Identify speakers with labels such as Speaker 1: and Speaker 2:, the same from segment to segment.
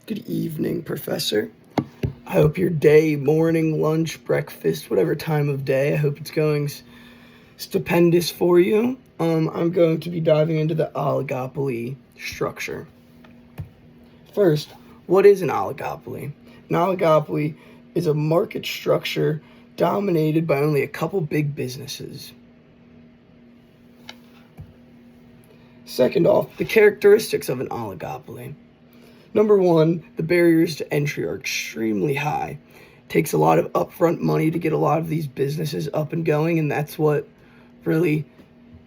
Speaker 1: Good evening, Professor. I hope your day, morning, lunch, breakfast, whatever time of day, I hope it's going stupendous for you. I'm going to be diving into the oligopoly structure. First, what is an oligopoly? An oligopoly is a market structure dominated by only a couple big businesses. Second off, the characteristics of an oligopoly. Number one, the barriers to entry are extremely high. It takes a lot of upfront money to get a lot of these businesses up and going, and that's what really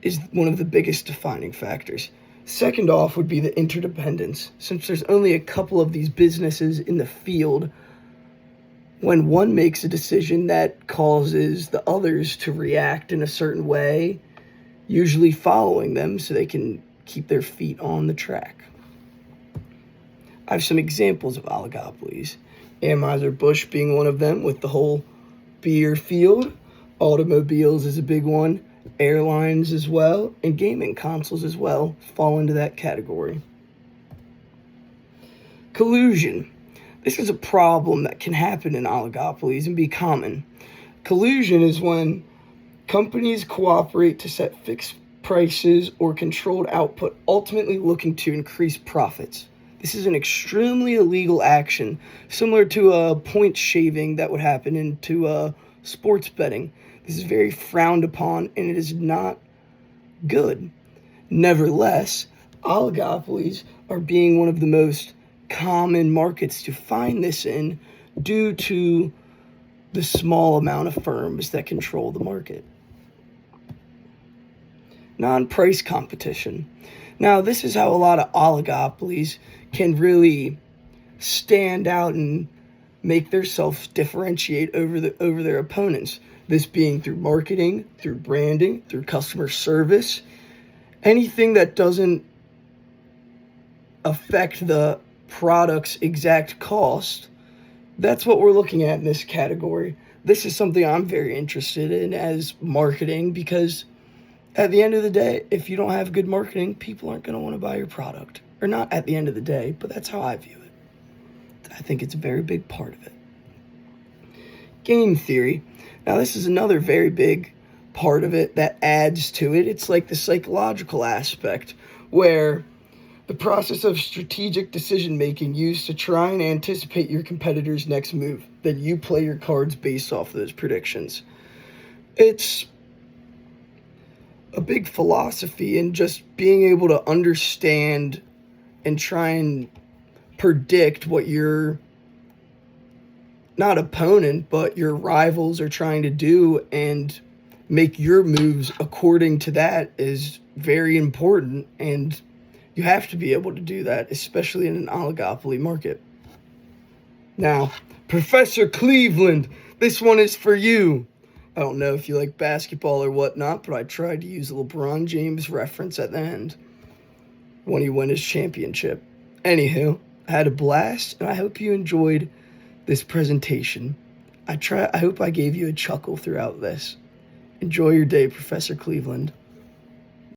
Speaker 1: is one of the biggest defining factors. Second off would be the interdependence. Since there's only a couple of these businesses in the field, when one makes a decision that causes the others to react in a certain way, usually following them so they can keep their feet on the track. I have some examples of oligopolies. Anheuser-Busch being one of them with the whole beer field. Automobiles is a big one. Airlines as well. And gaming consoles as well fall into that category. Collusion. This is a problem that can happen in oligopolies and be common. Collusion is when companies cooperate to set fixed prices or controlled output, ultimately looking to increase profits. This is an extremely illegal action, similar to a point shaving that would happen into sports betting. This is very frowned upon, and it is not good. Nevertheless, oligopolies are being one of the most common markets to find this in due to the small amount of firms that control the market. Non-price competition. Now, this is how a lot of oligopolies can really stand out and make themselves differentiate over their opponents. This being through marketing, through branding, through customer service, anything that doesn't affect the product's exact cost. That's what we're looking at in this category. This is something I'm very interested in as marketing, because at the end of the day, if you don't have good marketing, people aren't going to want to buy your product. Or not at the end of the day, but that's how I view it. I think it's a very big part of it. Game theory. Now, this is another very big part of it that adds to it. It's like the psychological aspect, where the process of strategic decision-making used to try and anticipate your competitor's next move. Then you play your cards based off those predictions. It's a big philosophy in just being able to understand and try and predict what your, not opponent, but your rivals are trying to do and make your moves according to that is very important, and you have to be able to do that, especially in an oligopoly market. Now, Professor Cleveland, this one is for you. I don't know if you like basketball or whatnot, but I tried to use a LeBron James reference at the end when he won his championship. Anywho, I had a blast, and I hope you enjoyed this presentation. I hope I gave you a chuckle throughout this. Enjoy your day, Professor Cleveland.